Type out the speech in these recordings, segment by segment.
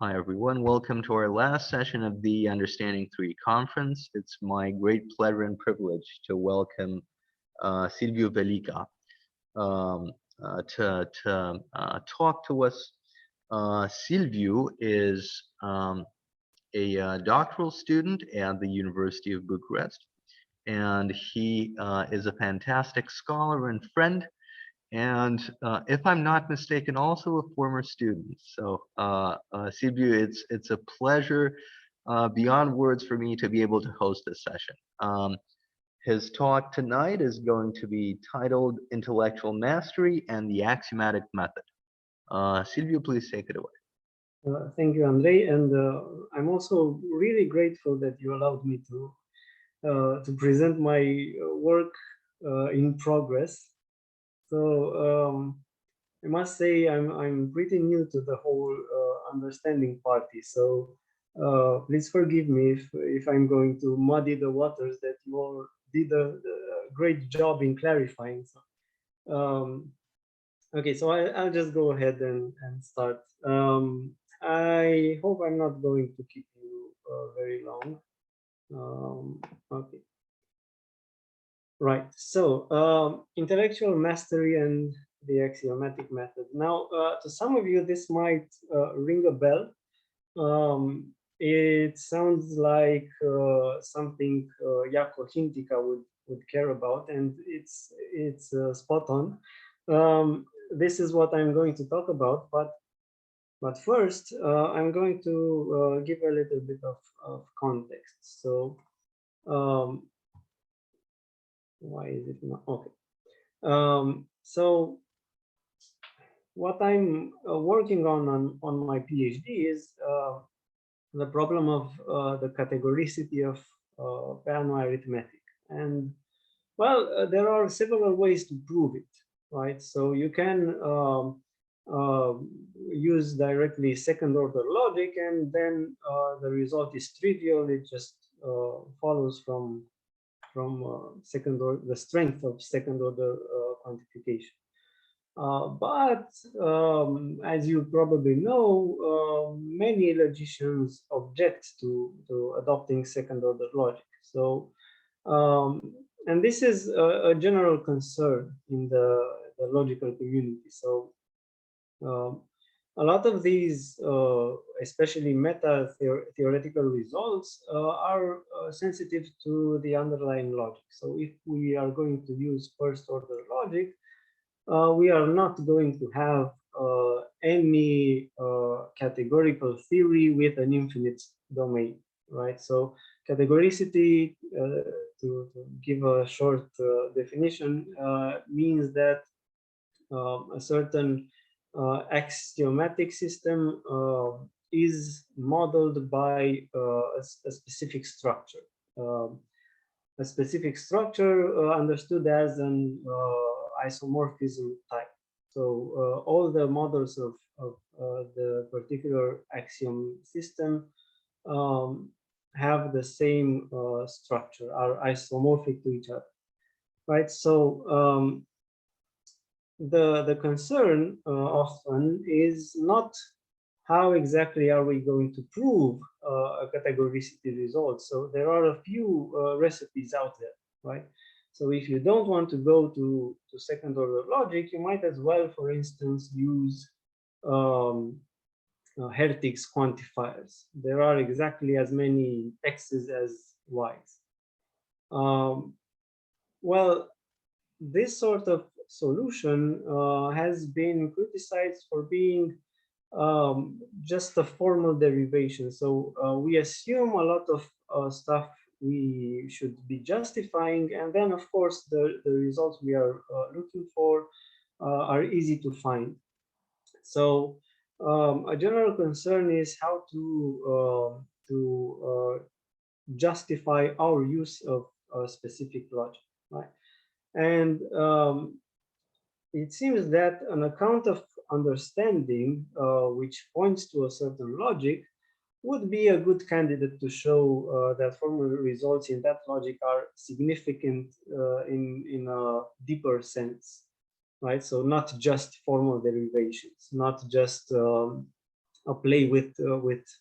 Hi, everyone. Welcome to our last session of the Understanding 3 conference. It's my great pleasure and privilege to welcome Silviu Velica um, to talk to us. Silviu is a doctoral student at the University of Bucharest, and he is a fantastic scholar and friend, and if I'm not mistaken, also a former student. So, Silvio, it's a pleasure beyond words for me to be able to host this session. His talk tonight is going to be titled "Intellectual Mastery and the Axiomatic Method." Silvio, please take it away. Thank you, Andre, and I'm also really grateful that you allowed me to present my work in progress. So I must say I'm pretty new to the whole understanding party. So please forgive me if I'm going to muddy the waters that you all did a great job in clarifying. So, okay, so I'll just go ahead and start. I hope I'm not going to keep you very long. Okay, right. So intellectual mastery and the axiomatic method. Now, to some of you, this might ring a bell. It sounds like something Jaakko Hintikka would care about, and it's spot on. This is what I'm going to talk about, but first I'm going to give a little bit of context. So why is it not okay? So what I'm working on my PhD is the problem of the categoricity of Peano arithmetic. And well, there are several ways to prove it, right? So you can use directly second order logic, and then the result is trivial. It just follows from second order, the strength of second order quantification. But as you probably know, many logicians object to adopting second order logic. So, and this is a general concern in the logical community. So, a lot of these, especially meta theoretical results, are sensitive to the underlying logic. So, if we are going to use first order logic, we are not going to have any categorical theory with an infinite domain, right? So categoricity, to give a short definition, means that a certain axiomatic system is modeled by a specific structure. A specific structure understood as an isomorphism type. So all the models of the particular axiom system have the same structure, are isomorphic to each other, right? So the concern often is not how exactly are we going to prove a categoricity result. So there are a few recipes out there, right? So if you don't want to go to second order logic, you might as well, for instance, use Hertig's quantifiers. There are exactly as many x's as y's. Well, this sort of solution has been criticized for being just a formal derivation. So we assume a lot of stuff we should be justifying, and then of course the results we are looking for are easy to find. So a general concern is how to justify our use of specific logic, right? And it seems that an account of understanding which points to a certain logic would be a good candidate to show that formal results in that logic are significant in a deeper sense, right? So not just formal derivations, not just play with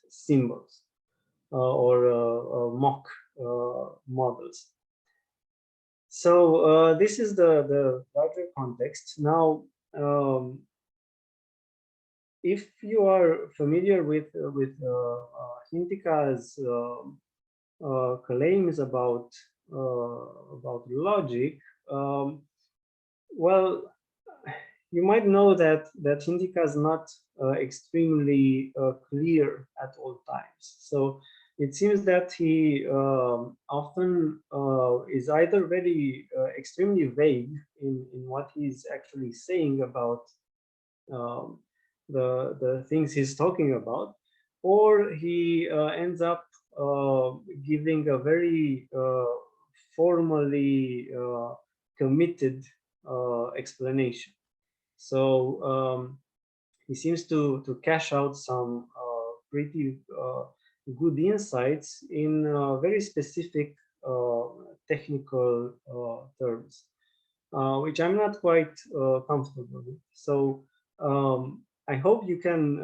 symbols or mock models. So this is the larger context. Now, if you are familiar with Hintika's claims about logic, well, you might know that Hindika is not extremely clear at all times. So it seems that he often is either very extremely vague in what he's actually saying about um, the things he's talking about, or he ends up giving a very formally committed explanation. So he seems to cash out some pretty good insights in very specific technical terms, which I'm not quite comfortable with. So I hope you can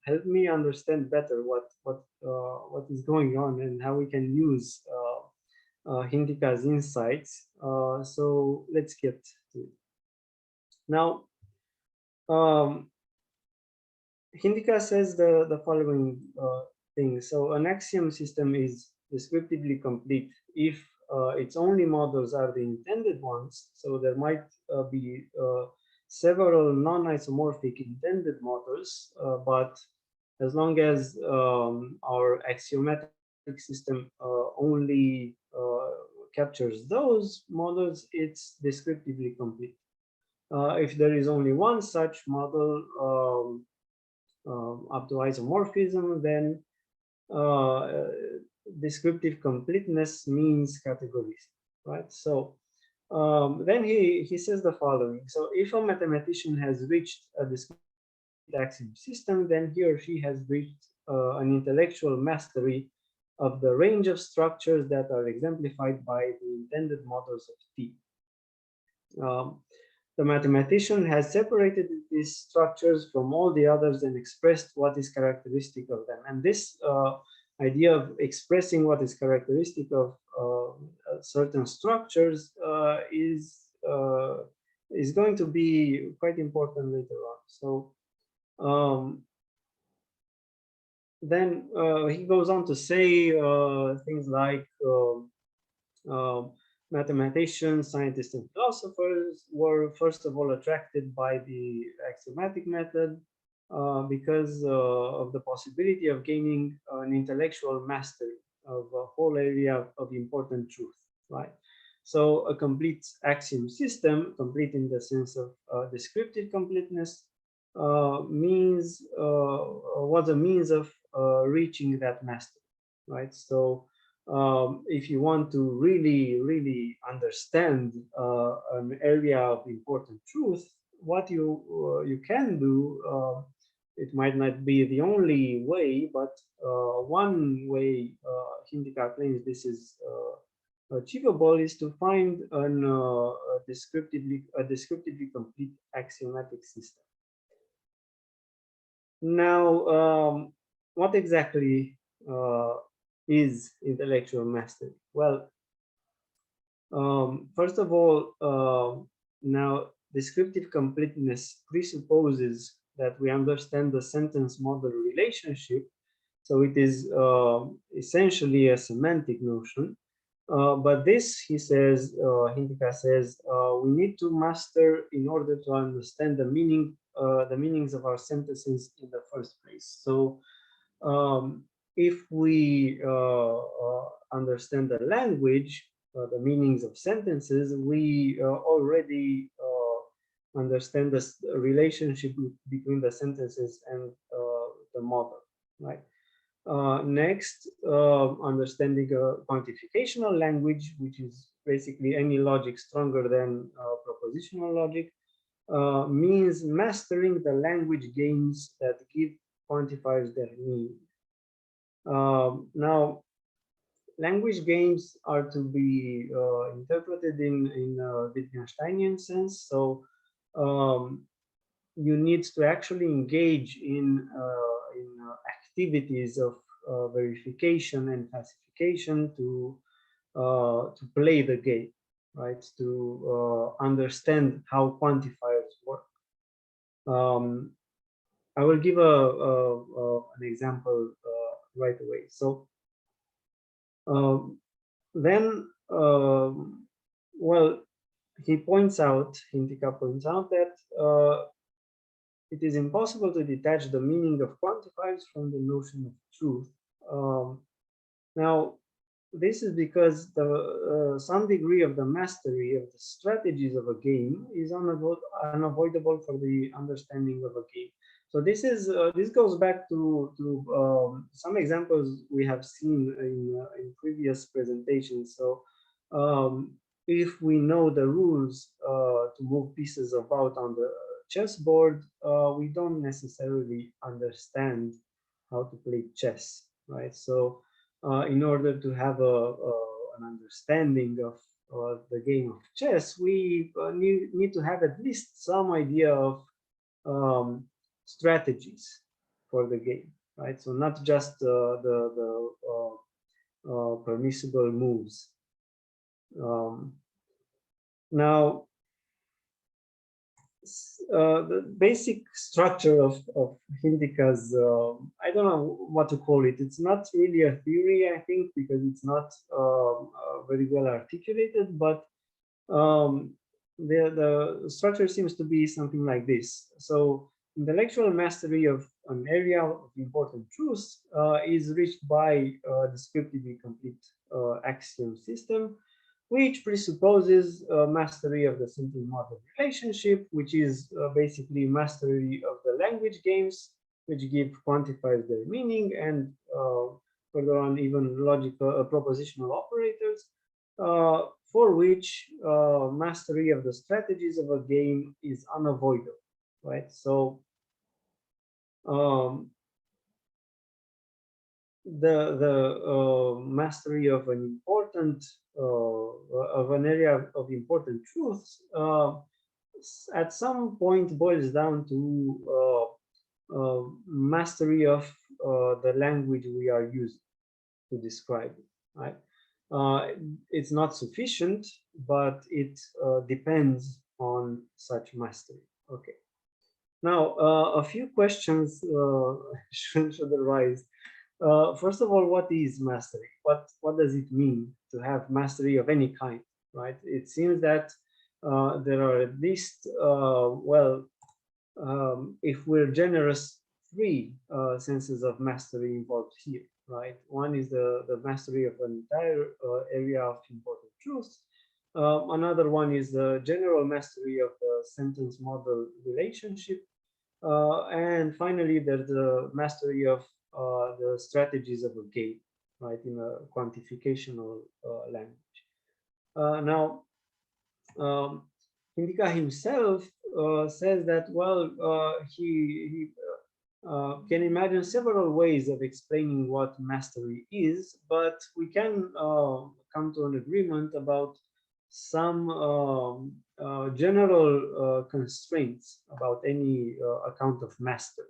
help me understand better what is going on and how we can use Hindika's insights. So let's get to it. Now, Hindika says the following thing. So an axiom system is descriptively complete if its only models are the intended ones. So there might be several non-isomorphic intended models, but as long as our axiomatic system only captures those models, it's descriptively complete. If there is only one such model up to isomorphism, then descriptive completeness means categories, right? So then he says the following. So if a mathematician has reached a descriptive axiom system, then he or she has reached an intellectual mastery of the range of structures that are exemplified by the intended models of T. The mathematician has separated these structures from all the others and expressed what is characteristic of them. And this idea of expressing what is characteristic of certain structures is going to be quite important later on. So then he goes on to say things like mathematicians, scientists, and philosophers were first of all attracted by the axiomatic method because of the possibility of gaining an intellectual mastery of a whole area of important truth, right? So a complete axiom system, complete in the sense of descriptive completeness, means was a means of reaching that mastery, right? So if you want to really understand an area of important truth, what you can do, it might not be the only way, but one way Hindika claims this is achievable is to find a descriptively complete axiomatic system. Now, what exactly is intellectual mastery? Well, first of all, now descriptive completeness presupposes that we understand the sentence model relationship. So it is essentially a semantic notion. But this, he says, Hindika says, we need to master in order to understand the meanings of our sentences in the first place. So if we understand the language, the meanings of sentences, we already understand the relationship between the sentences and the model, right? Next, understanding a quantificational language, which is basically any logic stronger than propositional logic, means mastering the language games that give quantifiers their meaning. Now, language games are to be interpreted in a Wittgensteinian sense. So you need to actually engage in activities of verification and classification to play the game, right? To understand how quantifiers work. I will give an example right away. So then, well, Hintika points out that it is impossible to detach the meaning of quantifiers from the notion of truth. Now, this is because some degree of the mastery of the strategies of a game is unavoidable for the understanding of a game. So this goes back to some examples we have seen in previous presentations. So if we know the rules to move pieces about on the chessboard, we don't necessarily understand how to play chess, right? So in order to have an understanding of the game of chess, we need to have at least some idea of strategies for the game, right? So not just the permissible moves. Now, the basic structure of Hindika's, I don't know what to call it. It's not really a theory, I think, because it's not very well articulated, but the structure seems to be something like this. So intellectual mastery of an area of important truths is reached by a descriptively complete axiom system, which presupposes mastery of the simple model relationship, which is basically mastery of the language games, which give quantifiers their meaning, and further on even logical propositional operators, for which mastery of the strategies of a game is unavoidable, right? So the mastery of an important of an area of important truths at some point boils down to mastery of the language we are using to describe it, right? It's not sufficient, but it depends on such mastery. Okay. Now, a few questions should arise. First of all, what is mastery? What does it mean to have mastery of any kind, right? It seems that there are at least, if we're generous, three senses of mastery involved here, right? One is the mastery of an entire area of important truths. Another one is the general mastery of the sentence model relationship. And finally, there's the mastery of the strategies of a game, right, in a quantificational language. Now, Hindika himself says that, well, he can imagine several ways of explaining what mastery is, but we can come to an agreement about some general constraints about any account of mastery.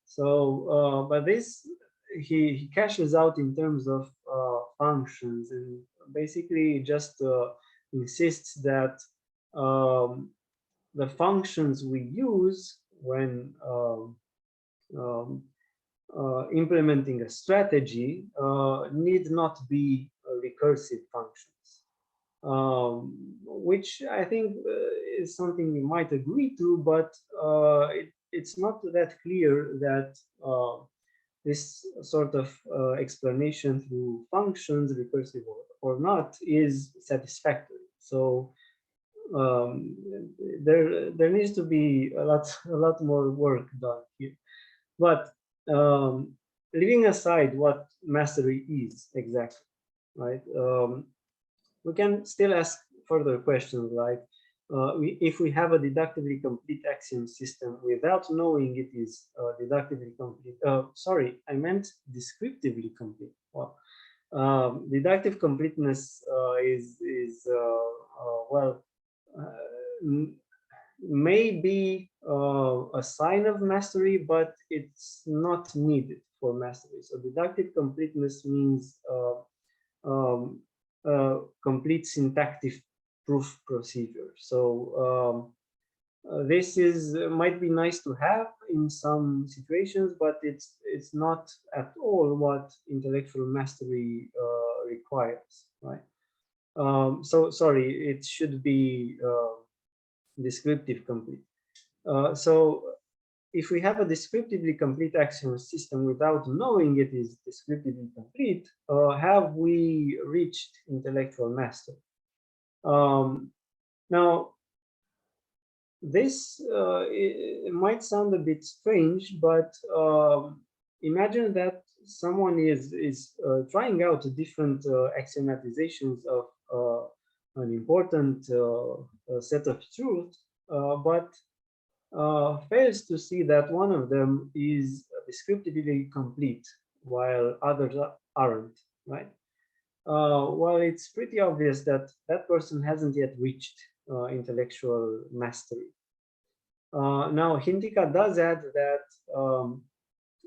So, but this he cashes out in terms of functions, and basically just insists that the functions we use when implementing a strategy need not be recursive functions, which I think is something we might agree to, but it's not that clear that this sort of explanation through functions, recursive or not, is satisfactory. So there needs to be a lot more work done here. But leaving aside what mastery is exactly, right? We can still ask further questions like, if we have a deductively complete axiom system without knowing it is deductively complete, sorry, I meant descriptively complete. Well, deductive completeness is well, may be a sign of mastery, but it's not needed for mastery. So deductive completeness means complete syntactic proof procedure. So this is might be nice to have in some situations, but it's not at all what intellectual mastery requires, right? So sorry, it should be descriptive complete. So if we have a descriptively complete axiom system without knowing it is descriptively complete, have we reached intellectual mastery? Now, this it might sound a bit strange, but imagine that someone is trying out different axiomatizations of an important set of truths, but fails to see that one of them is descriptively complete while others aren't, right? Well, it's pretty obvious that that person hasn't yet reached intellectual mastery. Now, Hintika does add that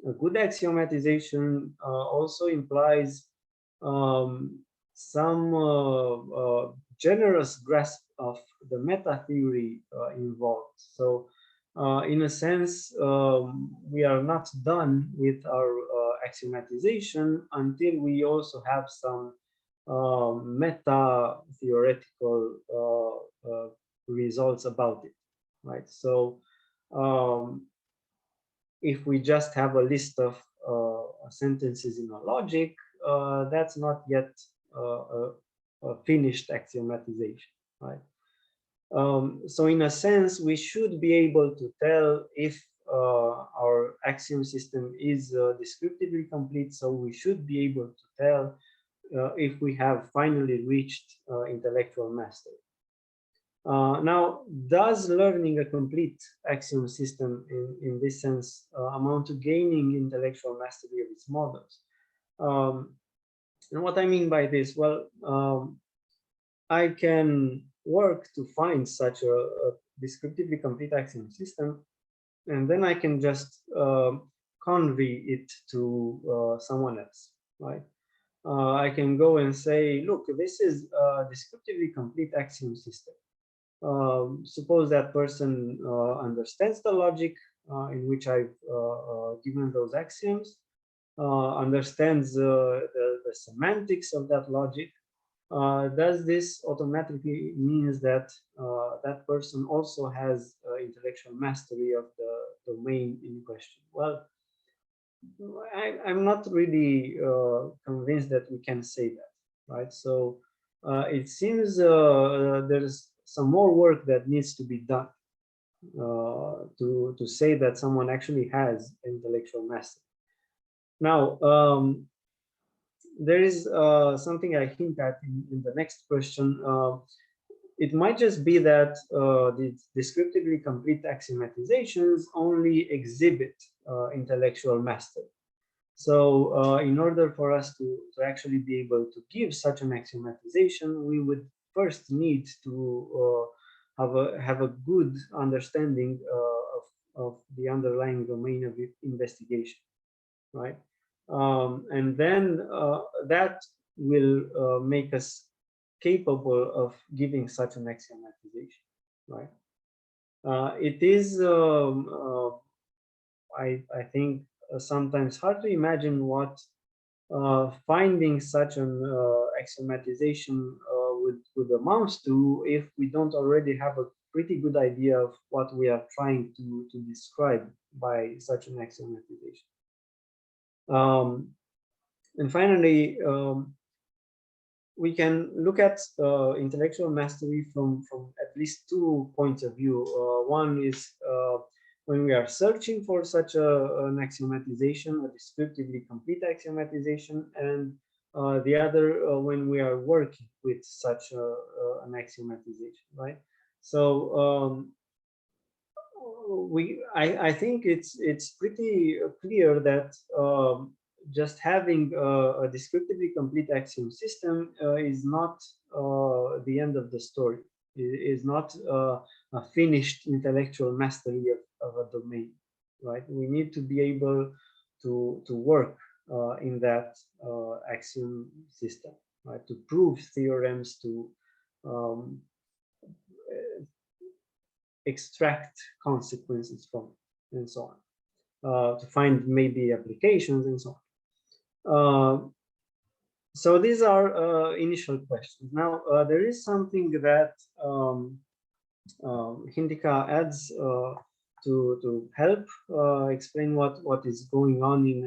a good axiomatization also implies some generous grasp of the meta theory involved. So, in a sense, we are not done with our axiomatization until we also have some meta theoretical results about it, right? So, if we just have a list of sentences in a logic, that's not yet a finished axiomatization, right? So in a sense, we should be able to tell if our axiom system is descriptively complete, so we should be able to tell if we have finally reached intellectual mastery. Now, does learning a complete axiom system in this sense amount to gaining intellectual mastery of its models? And what I mean by this, well, I can work to find such a descriptively complete axiom system, and then I can just convey it to someone else, right? I can go and say, look, this is a descriptively complete axiom system. Suppose that person understands the logic in which I've given those axioms, understands the semantics of that logic. Does this automatically means that that person also has intellectual mastery of the domain in question? Well, I'm not really convinced that we can say that, right? So it seems there's some more work that needs to be done to say that someone actually has intellectual mastery. Now, there is something I hint at in the next question. It might just be that the descriptively complete axiomatizations only exhibit intellectual mastery. So in order for us to actually be able to give such an axiomatization, we would first need to have a good understanding of the underlying domain of investigation, right? And then that will make us capable of giving such an axiomatization, right? It is, I think, sometimes hard to imagine what finding such an axiomatization would amount to if we don't already have a pretty good idea of what we are trying to describe by such an axiomatization. And finally, we can look at intellectual mastery from at least 2 points of view. One is when we are searching for such an axiomatization, a descriptively complete axiomatization, and the other when we are working with such an axiomatization, right? So I think it's pretty clear that just having a descriptively complete axiom system is not the end of the story. It is not a finished intellectual mastery of a domain, right? We need to be able to work in that axiom system, right? To prove theorems, to um, extract consequences from it, and so on, to find maybe applications and so on. So these are initial questions. Now, there is something that Hindika adds to help explain what is going on in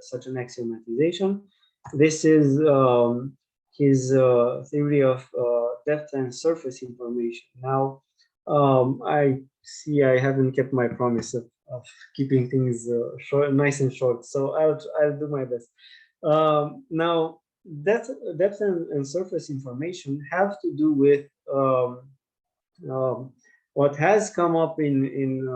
such an axiomatization. This is his theory of depth and surface information. Now, I see I haven't kept my promise of keeping things short, nice and short, so I'll do my best. Now, depth and surface information have to do with um, what has come up in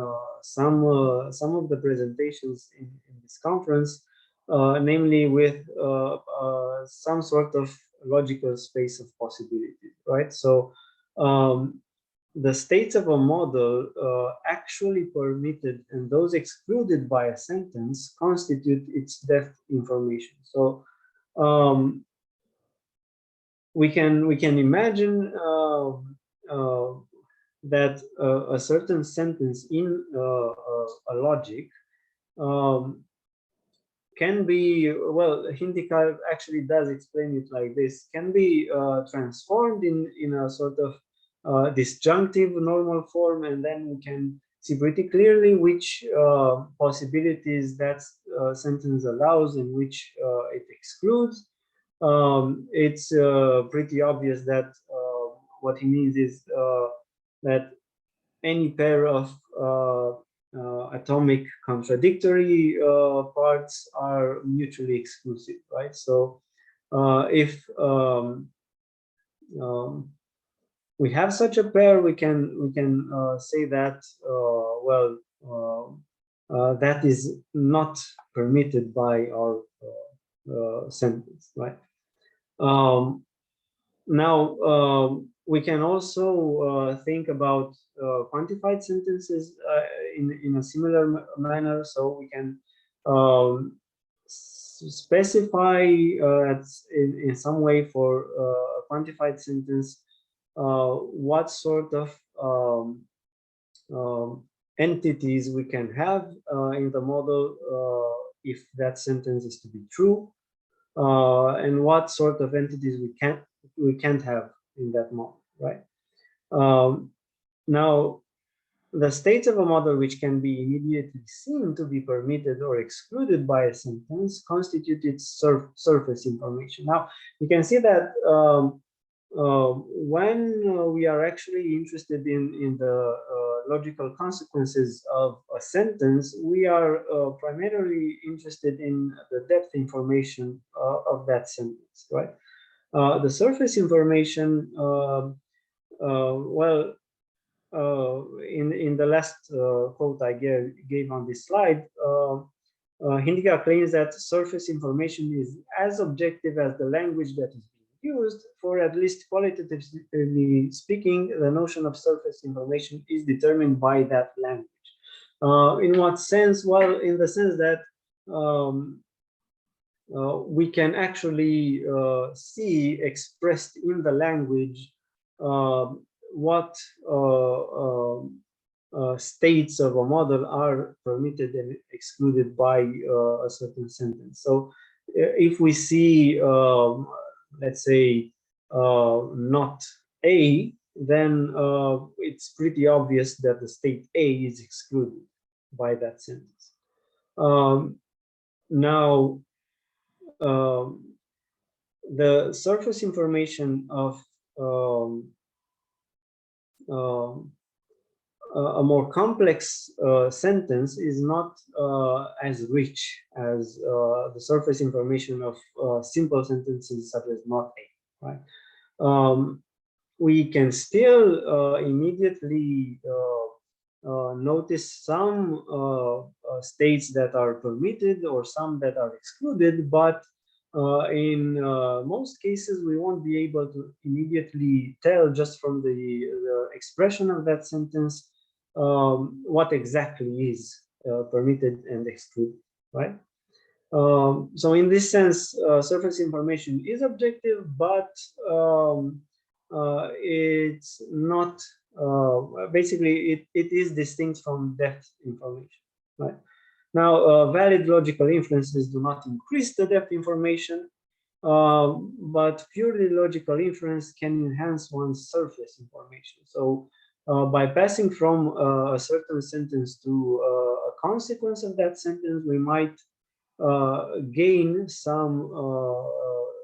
some of the presentations in this conference, namely with some sort of logical space of possibilities, right? So the states of a model actually permitted and those excluded by a sentence constitute its depth information. So we can imagine that a certain sentence in a logic can be, well, Hindika actually does explain it like this, can be transformed in a sort of disjunctive normal form, and then we can see pretty clearly which possibilities that sentence allows and which it excludes. It's pretty obvious that what he means is that any pair of atomic contradictory parts are mutually exclusive, right? So if we have such a pair, we can say that well, that is not permitted by our sentence, right? Now, we can also think about quantified sentences in a similar manner. So we can specify in some way for a quantified sentence what sort of entities we can have in the model if that sentence is to be true, and what sort of entities we can't have in that model, right? Now, the states of a model which can be immediately seen to be permitted or excluded by a sentence constitute its surface information. Now, you can see that when we are actually interested in the logical consequences of a sentence, we are primarily interested in the depth information of that sentence, right? The surface information, well, in the last quote I gave on this slide, Hindika claims that surface information is as objective as the language that is being used. For at least qualitatively speaking, the notion of surface information is determined by that language. In what sense? Well, in the sense that we can actually see expressed in the language what states of a model are permitted and excluded by a certain sentence. So if we see, let's say, not A, then it's pretty obvious that the state A is excluded by that sentence. Now, the surface information of a more complex sentence is not as rich as the surface information of simple sentences such as not A, right? We can still immediately notice some states that are permitted or some that are excluded, but In most cases, we won't be able to immediately tell just from the expression of that sentence what exactly is permitted and excluded, right? So in this sense, surface information is objective, but it's not, basically, it is distinct from depth information, right? Now, valid logical inferences do not increase the depth information, but purely logical inference can enhance one's surface information. So by passing from a certain sentence to a consequence of that sentence, we might gain some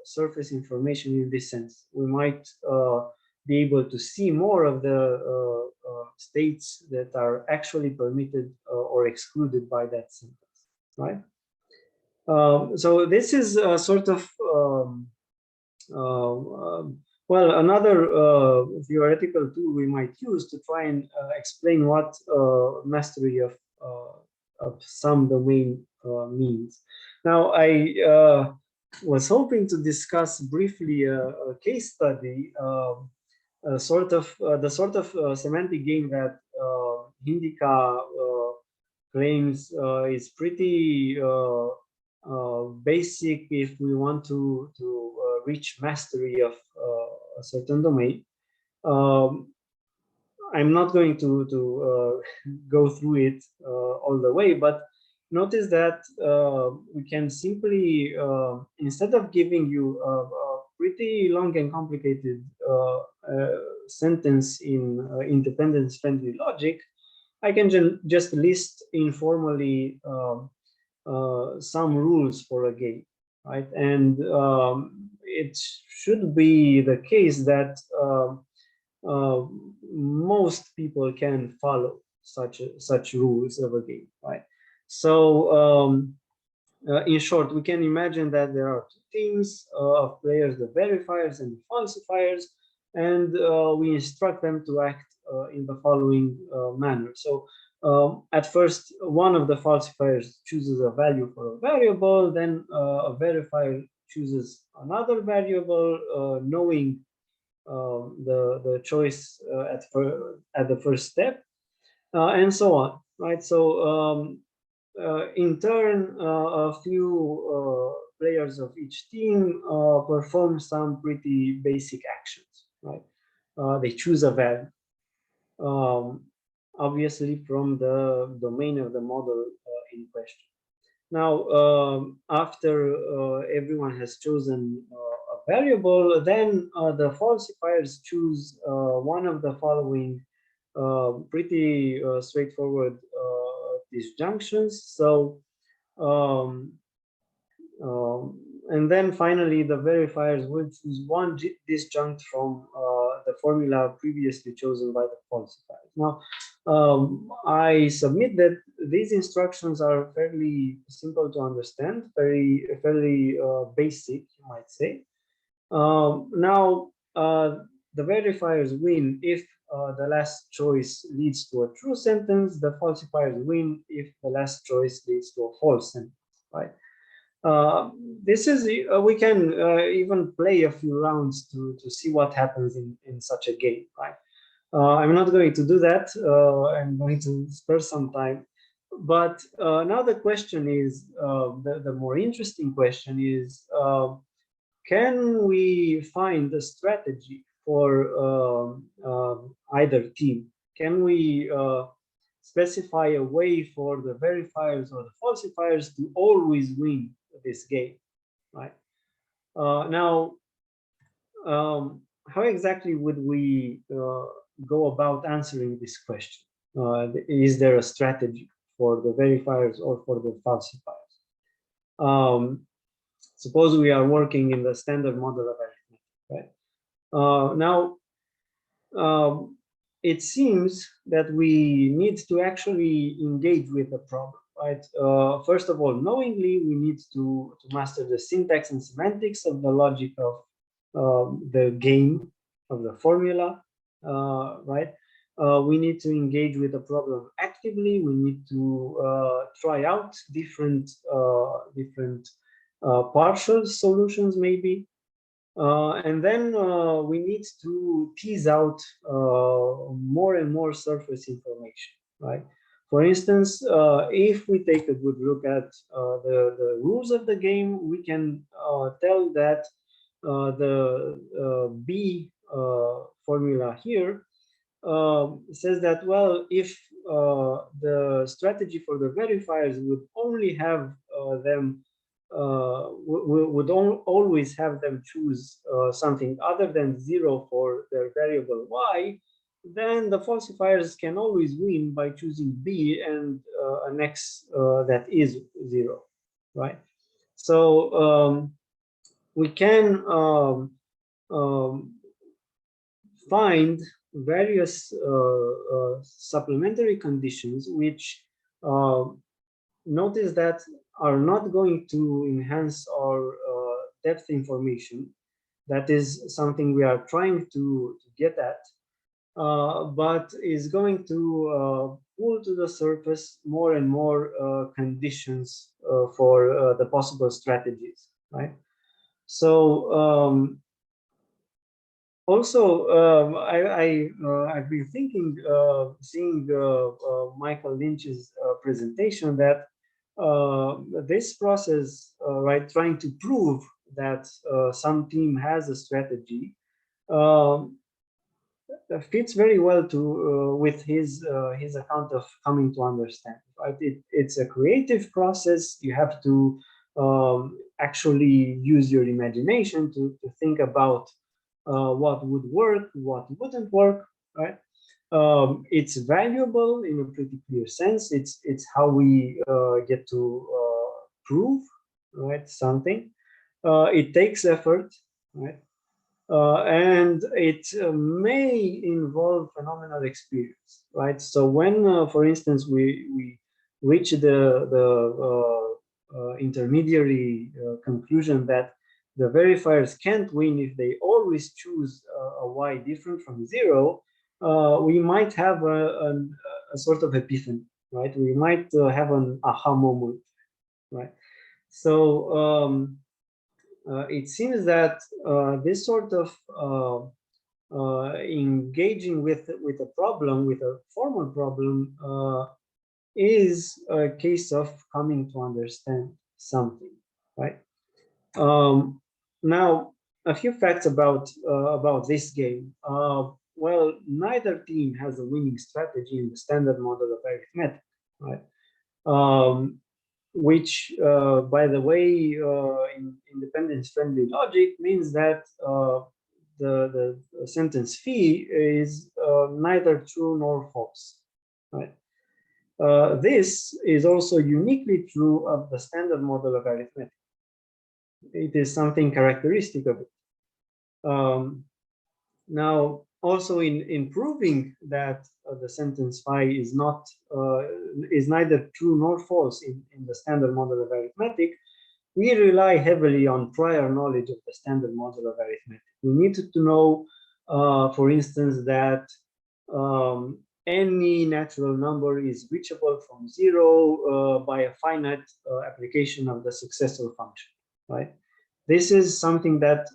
surface information in this sense. We might be able to see more of the states that are actually permitted or excluded by that sentence, right? So this is a sort of well, another theoretical tool we might use to try and explain what mastery of some domain means. Now, I was hoping to discuss briefly a case study, the sort of semantic game that Hindica claims is pretty basic if we want to reach mastery of a certain domain. I'm not going to go through it all the way, but notice that we can simply, instead of giving you a pretty long and complicated sentence in independence-friendly logic, I can just list informally some rules for a game, right? And it should be the case that most people can follow such rules of a game, right? So in short, we can imagine that there are two teams of players, the verifiers and the falsifiers, and we instruct them to act in the following manner. So at first, one of the falsifiers chooses a value for a variable, then a verifier chooses another variable, knowing the choice at the first step, and so on, right? So in turn, a few players of each team perform some pretty basic actions, right? They choose a value, obviously from the domain of the model in question. Now, after everyone has chosen a variable, then the falsifiers choose one of the following pretty straightforward disjunctions. So, um, and then finally, the verifiers will choose one disjunct from the formula previously chosen by the falsifiers. Now, I submit that these instructions are fairly simple to understand, fairly basic, you might say. Now, the verifiers win if the last choice leads to a true sentence. The falsifiers win if the last choice leads to a false sentence, right? This is, we can even play a few rounds to see what happens in such a game, right? I'm not going to do that. I'm going to spare some time. But now the question is, the more interesting question is, can we find a strategy for either team? Can we specify a way for the verifiers or the falsifiers to always win this game, right? Now, how exactly would we go about answering this question? Is there a strategy for the verifiers or for the falsifiers? Suppose we are working in the standard model of arithmetic, right? Now, it seems that we need to actually engage with the problem, right? First of all, knowingly, we need to master the syntax and semantics of the logic of the game, of the formula, right? We need to engage with the problem actively. We need to try out different partial solutions maybe. And then we need to tease out more and more surface information, right? For instance, if we take a good look at the rules of the game, we can tell that the B formula here says that, well, if the strategy for the verifiers would only have them would always have them choose something other than 0 for their variable y, then the falsifiers can always win by choosing b and an x that is 0, right? So we can find various supplementary conditions which notice that are not going to enhance our depth information. That is something we are trying to get at, but is going to pull to the surface more and more conditions for the possible strategies, right? So also, I've been thinking, seeing Michael Lynch's presentation, that this process, right, trying to prove that some team has a strategy, um, fits very well to with his account of coming to understand. Right, it's a creative process. You have to actually use your imagination to think about what would work, what wouldn't work, right? It's valuable in a pretty clear sense. It's how we get to prove, right, something. It takes effort, right? And it may involve phenomenal experience, right? So when, for instance, we reach the intermediary conclusion that the verifiers can't win if they always choose a y different from 0, we might have a sort of epiphany, right? We might have an aha moment, right? So it seems that this sort of engaging with a problem, with a formal problem, is a case of coming to understand something, right? Now, a few facts about this game. Well, neither team has a winning strategy in the standard model of arithmetic, right? Which, by the way, in independence-friendly logic means that the sentence phi is neither true nor false, right? This is also uniquely true of the standard model of arithmetic. It is something characteristic of it. Now, also in proving that the sentence phi is not is neither true nor false in the standard model of arithmetic, we rely heavily on prior knowledge of the standard model of arithmetic. We need to know, for instance, that any natural number is reachable from 0 by a finite application of the successor function, right? This is something that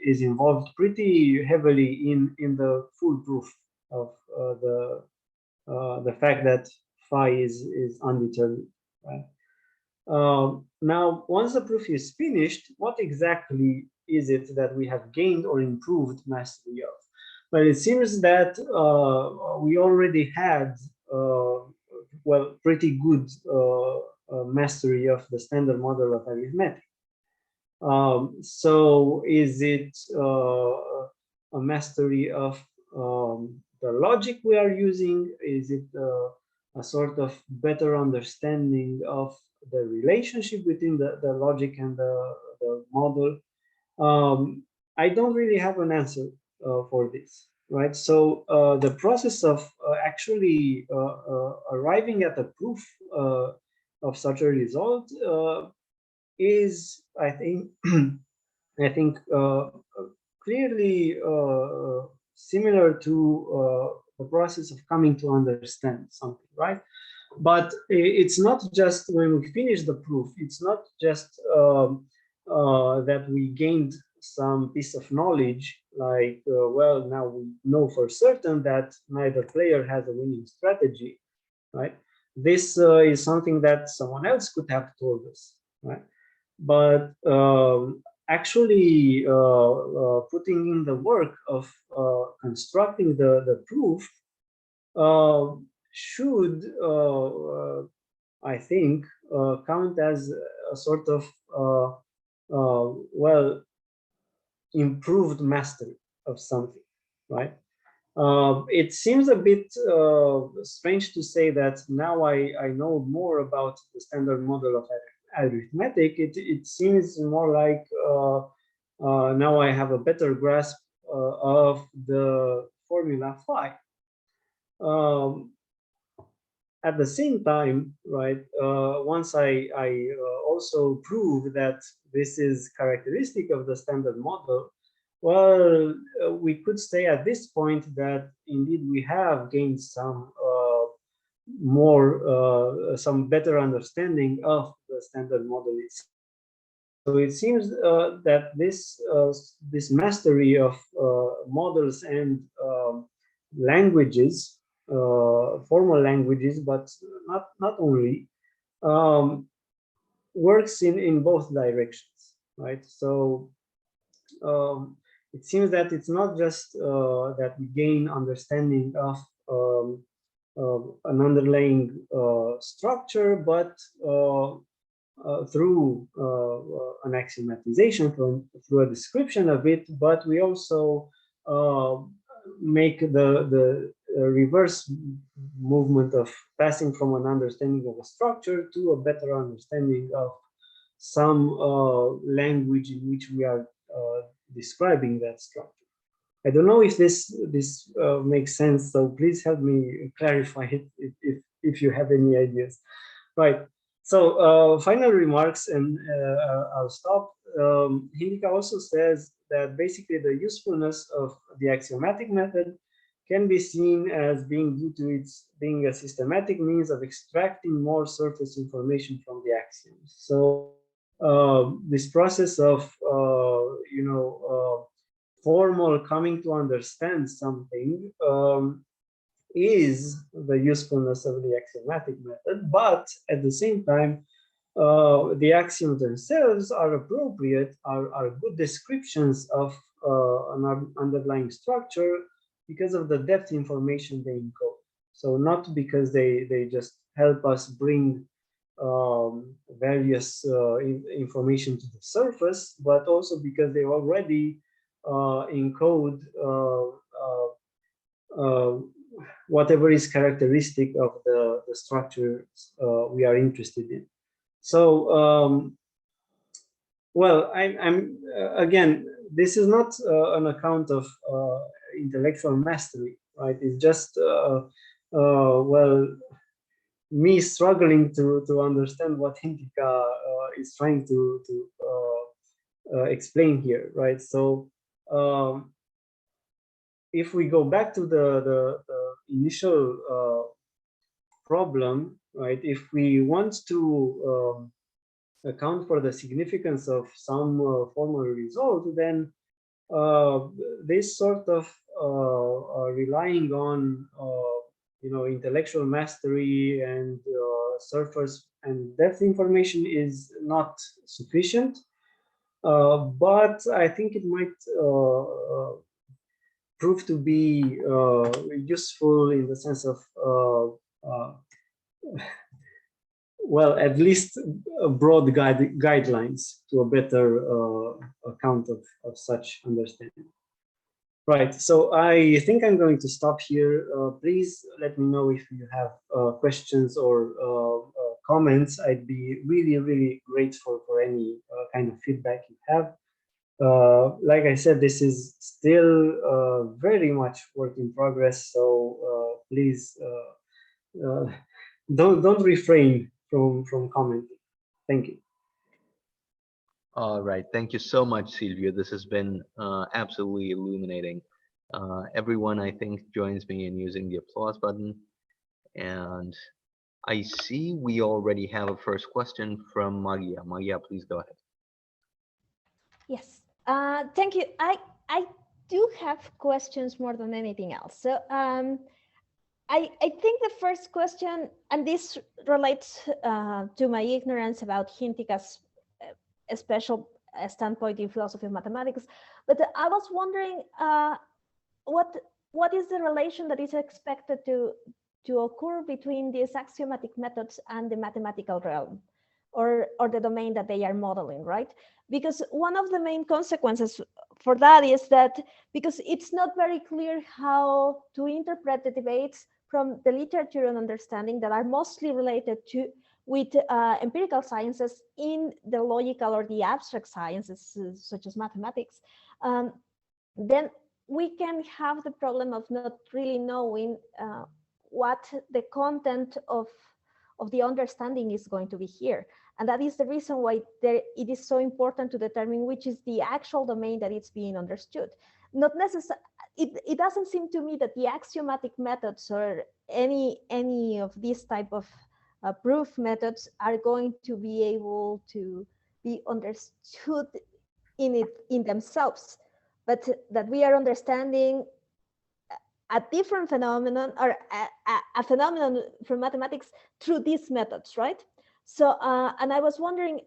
is involved pretty heavily in the foolproof of the fact that phi is undetermined, right? Now, once the proof is finished, what exactly is it that we have gained or improved mastery of? But it seems that we already had, well, pretty good mastery of the standard model of arithmetic. So is it a mastery of the logic we are using? Is it a sort of better understanding of the relationship between the logic and the model? I don't really have an answer for this, right? So the process of actually arriving at a proof of such a result is, I think, I think clearly similar to the process of coming to understand something, right? But it's not just when we finish the proof, it's not just that we gained some piece of knowledge, like, well, now we know for certain that neither player has a winning strategy, right? This is something that someone else could have told us, right? But actually putting in the work of constructing the proof uh, should, I think, count as a sort of, well, improved mastery of something, right? It seems a bit strange to say that now I know more about the standard model of arithmetic. It seems more like now I have a better grasp of the formula phi. Um, at the same time, right, once I also prove that this is characteristic of the standard model, well, we could say at this point that indeed we have gained some better understanding of the standard model itself. So it seems that this mastery of models and languages, formal languages, but not only, um, works in both directions, right? So um, it seems that it's not just that we gain understanding of an underlying structure, but through an axiomatization, through a description of it, but we also uh, make the reverse movement of passing from an understanding of a structure to a better understanding of some language in which we are describing that structure. I don't know if this makes sense, so please help me clarify it if you have any ideas. Right. So final remarks, and I'll stop. Hindika also says that basically the usefulness of the axiomatic method can be seen as being due to its being a systematic means of extracting more surface information from the axioms. So this process of formal coming to understand something is the usefulness of the axiomatic method, but at the same time, the axioms themselves are appropriate, are good descriptions of an underlying structure because of the depth information they encode. So not because they just help us bring various information to the surface, but also because they already encode whatever is characteristic of the structure we are interested in. So, well, I'm again, this is not an account of intellectual mastery, right? It's just, well, me struggling to understand what Hindika is trying to explain here, right? So, if we go back to the initial problem, right? If we want to account for the significance of some formal result, then this sort of relying on intellectual mastery and surface and depth information is not sufficient. But I think it might prove to be useful in the sense of well, at least broad guidelines to a better account of such understanding. Right, so I think I'm going to stop here. Please let me know if you have questions or comments. I'd be really, really grateful for any kind of feedback you have. Like I said, this is still very much work in progress, so please don't refrain from commenting. Thank you. All right. Thank you so much, Silvio. This has been absolutely illuminating. Everyone, I think, joins me in using the applause button. And I see we already have a first question from Magia. Magia, please go ahead. Yes, thank you. I do have questions more than anything else. So I think the first question, and this relates to my ignorance about Hintika's a special standpoint in philosophy of mathematics, but I was wondering what is the relation that is expected to occur between these axiomatic methods and the mathematical realm, or the domain that they are modeling, right? Because one of the main consequences for that is that because it's not very clear how to interpret the debates from the literature and understanding that are mostly related to with empirical sciences in the logical or the abstract sciences, such as mathematics, then we can have the problem of not really knowing what the content of the understanding is going to be here. And that is the reason why it is so important to determine which is the actual domain that it's being understood. Not necessarily, it doesn't seem to me that the axiomatic methods or any of these type of proof methods are going to be able to be understood in themselves, but that we are understanding a different phenomenon or a phenomenon from mathematics through these methods, right? So, and I was wondering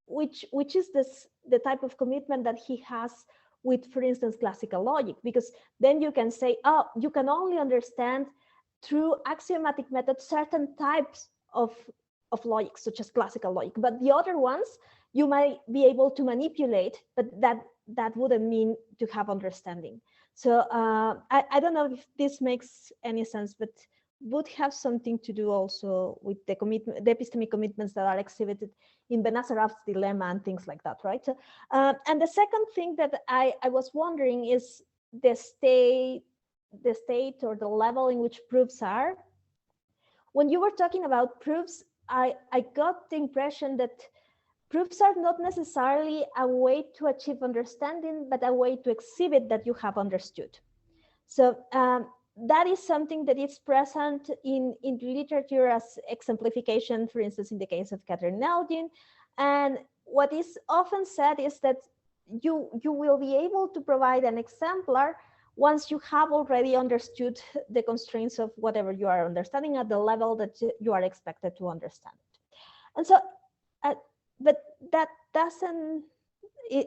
which is the type of commitment that he has with, for instance, classical logic, because then you can say, oh, you can only understand through axiomatic methods certain types of logic, such as classical logic, but the other ones you might be able to manipulate, but that wouldn't mean to have understanding. So I don't know if this makes any sense, but would have something to do also with the epistemic commitments that are exhibited in Benacerraf's dilemma and things like that, right? And the second thing that I was wondering is the state or the level in which proofs are. When you were talking about proofs, I got the impression that proofs are not necessarily a way to achieve understanding, but a way to exhibit that you have understood. So that is something that is present in literature as exemplification, for instance, in the case of Catherine Naudin. And what is often said is that you will be able to provide an exemplar once you have already understood the constraints of whatever you are understanding at the level that you are expected to understand it. And so, but that doesn't,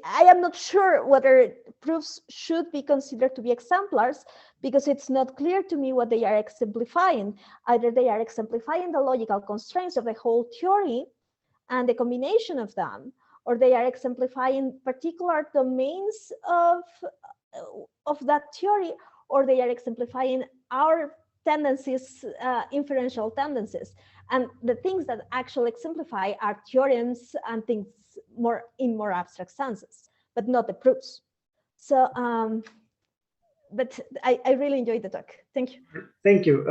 I am not sure whether proofs should be considered to be exemplars, because it's not clear to me what they are exemplifying. Either they are exemplifying the logical constraints of the whole theory and the combination of them, or they are exemplifying particular domains of that theory, or they are exemplifying our tendencies, inferential tendencies. And the things that actually exemplify are theorems and things in more abstract senses, but not the proofs. So, but I really enjoyed the talk. Thank you. Thank you.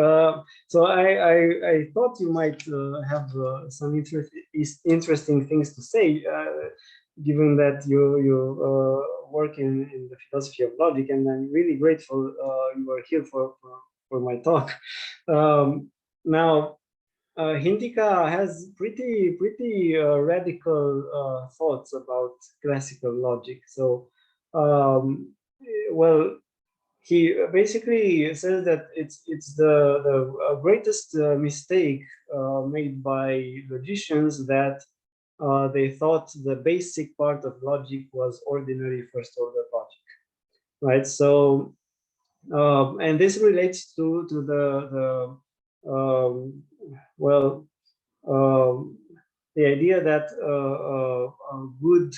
So I thought you might have some interesting things to say, given that you work in the philosophy of logic, and I'm really grateful you are here for my talk. Now, Hindika has pretty radical thoughts about classical logic. So, well, he basically says that it's the greatest mistake made by logicians that they thought the basic part of logic was ordinary first order logic, right? So, and this relates to the well, the idea that a good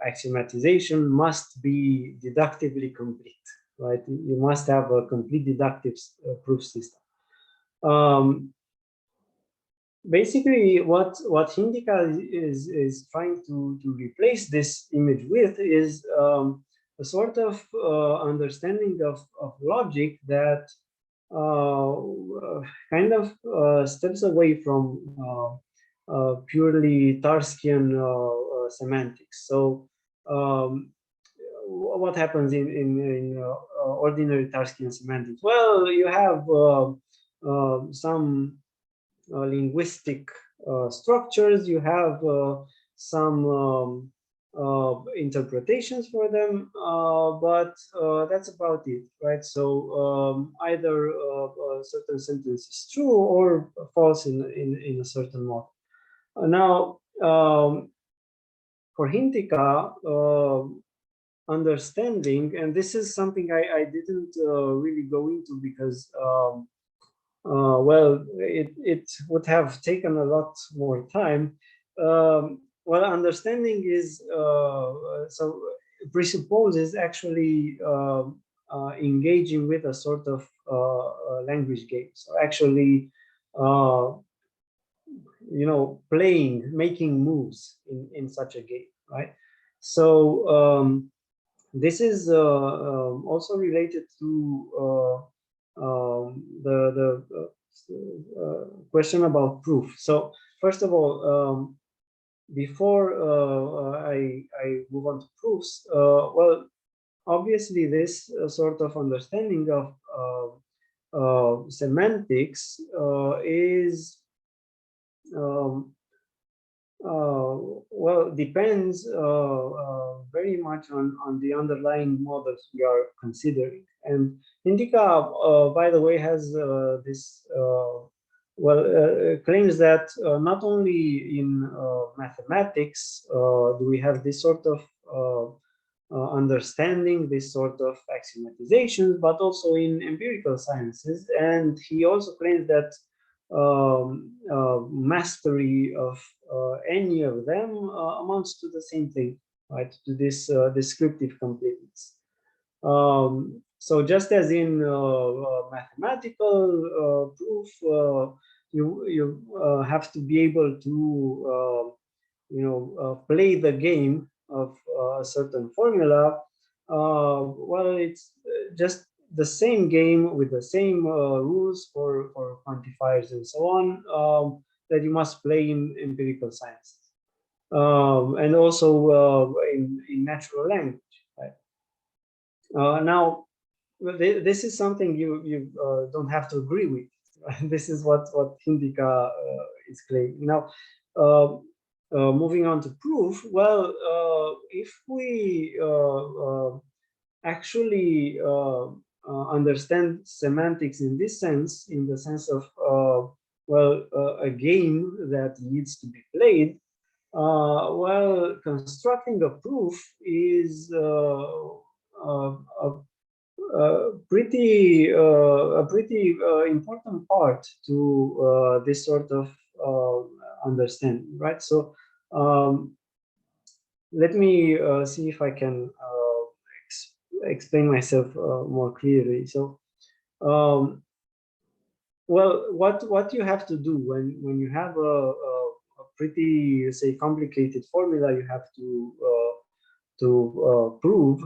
axiomatization must be deductively complete, right? You must have a complete deductive proof system. Basically, what Hindika is trying to replace this image with is a sort of understanding of logic that kind of steps away from purely Tarskian semantics. So, what happens in ordinary Tarskian semantics? Well, you have some linguistic structures. You have some interpretations for them, but that's about it, right? So either a certain sentence is true or false in a certain model. Now, for Hintika, understanding, and this is something I didn't really go into because well, it would have taken a lot more time. Well, understanding is so presupposes actually engaging with a sort of language game. So actually, you know, playing, making moves in such a game, right? So this is also related to the question about proof. So first of all, before I move on to proofs, well, obviously this sort of understanding of semantics is well, depends very much on the underlying models we are considering. And Indica, by the way, has this, claims that not only in mathematics do we have this sort of understanding, this sort of axiomatization, but also in empirical sciences. And he also claims that mastery of any of them amounts to the same thing, right? To this descriptive completeness. So just as in mathematical proof, you have to be able to play the game of a certain formula. Well, it's just the same game with the same rules for quantifiers and so on that you must play in empirical science, and also in natural language, right? Now, this is something you don't have to agree with. This is what Hintika is claiming. Now, moving on to proof, well, if we actually understand semantics in this sense, in the sense of a game that needs to be played, well, constructing a proof is a pretty important part to this sort of understanding, right? So let me see if I can explain myself more clearly. So, well, what you have to do when you have a pretty, say, complicated formula, you have to prove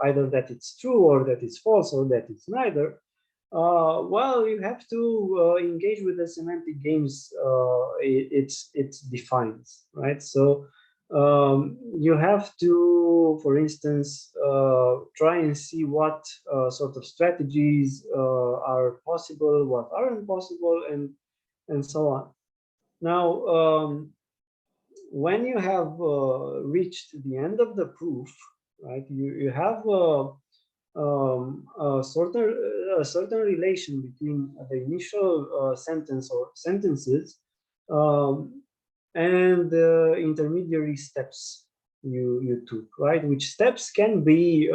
either that it's true or that it's false or that it's neither. Well, you have to engage with the semantic games it defines, right? So you have to, for instance, try and see what sort of strategies are possible, what aren't possible, and so on. Now, when you have reached the end of the proof, right, you have a certain relation between the initial sentence or sentences and the intermediary steps you took, right? Which steps can be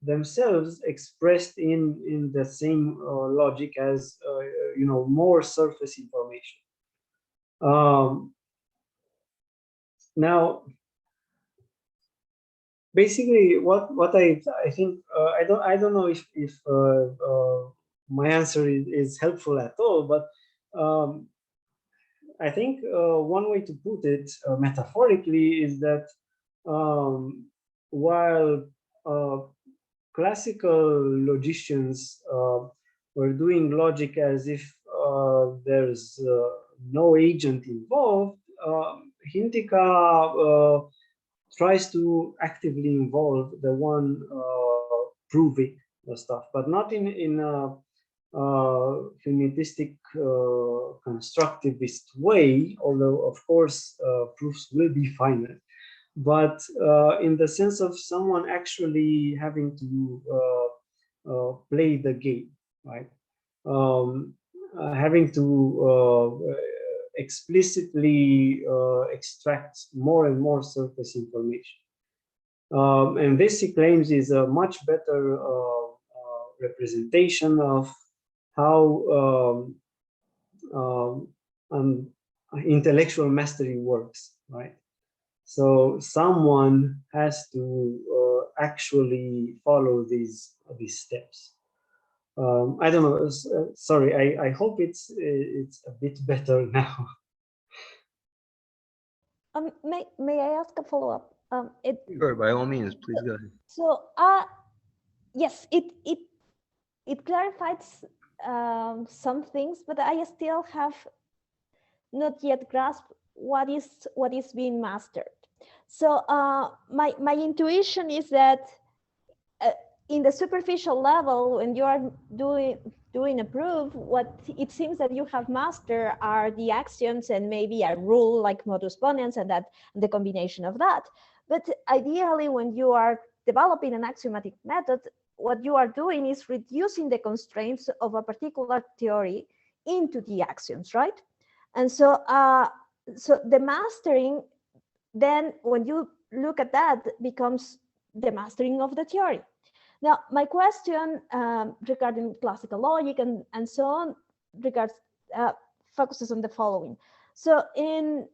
themselves expressed in the same logic as more surface information. Now, basically, what I think I don't know if my answer is helpful at all, but I think one way to put it metaphorically is that while classical logicians were doing logic as if there's no agent involved, Hintika tries to actively involve the one proving the stuff, but not in finitistic constructivist way, although of course proofs will be finite, but in the sense of someone actually having to play the game, right? Having to explicitly extract more and more surface information. And this, he claims, is a much better representation of how intellectual mastery works, right? So someone has to actually follow these steps. I don't know. Sorry, I hope it's a bit better now. May I ask a follow-up? Sure, by all means, please go ahead. So, yes, it clarifies some things, but I still have not yet grasped what is being mastered. So, my intuition is that in the superficial level, when you are doing a proof, what it seems that you have mastered are the axioms and maybe a rule like modus ponens and the combination of that. But ideally, when you are developing an axiomatic method, what you are doing is reducing the constraints of a particular theory into the axioms, right? And so, so the mastering, then when you look at that, becomes the mastering of the theory. Now, my question regarding classical logic and so on focuses on the following. So in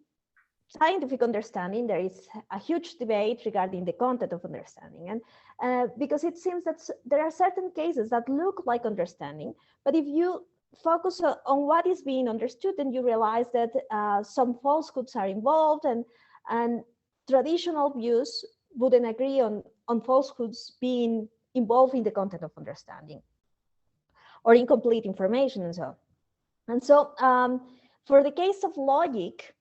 scientific understanding, there is a huge debate regarding the content of understanding. And because it seems that there are certain cases that look like understanding, but if you focus on what is being understood, then you realize that some falsehoods are involved, and traditional views wouldn't agree on falsehoods being involved in the content of understanding or incomplete information and so on. And so for the case of logic,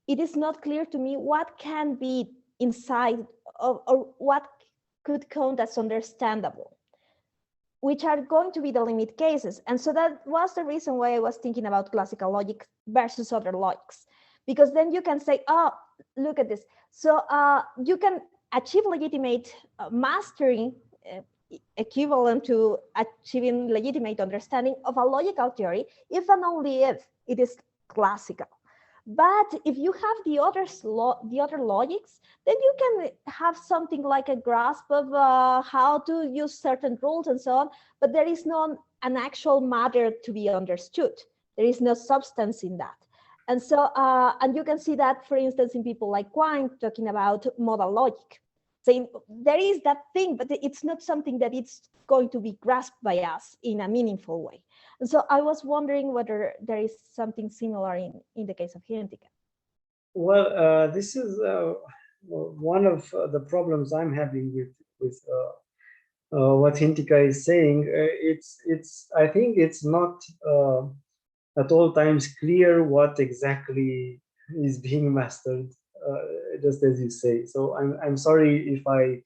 it is not clear to me what can be inside or what could count as understandable, which are going to be the limit cases. And so that was the reason why I was thinking about classical logic versus other logics, because then you can say, oh, look at this. So you can achieve legitimate mastering equivalent to achieving legitimate understanding of a logical theory if and only if it is classical. But if you have the other logics, then you can have something like a grasp of how to use certain rules and so on, but there is no an actual matter to be understood. There is no substance in that. And so, and you can see that, for instance, in people like Quine talking about modal logic, saying there is that thing, but it's not something that it's going to be grasped by us in a meaningful way. And so I was wondering whether there is something similar in the case of Hintika. Well, this is one of the problems I'm having with what Hintika is saying. I think it's not at all times clear what exactly is being mastered, just as you say. So I'm sorry if I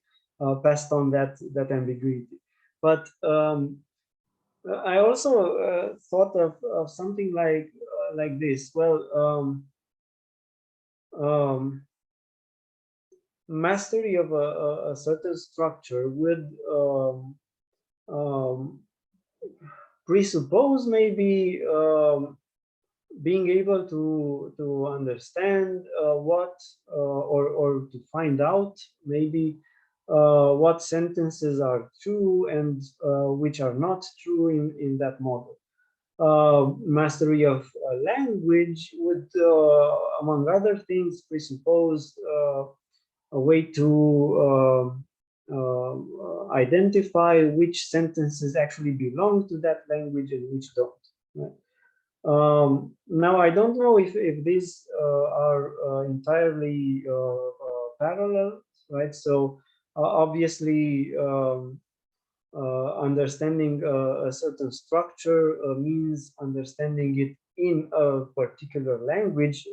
passed on that ambiguity. But I also thought of something like this. Well, mastery of a certain structure would presuppose maybe being able to understand what or to find out maybe what sentences are true and which are not true in that model. Mastery of language would, among other things, presuppose a way to identify which sentences actually belong to that language and which don't. Right? Now, I don't know if these are entirely parallel, right? So obviously, understanding a certain structure means understanding it in a particular language.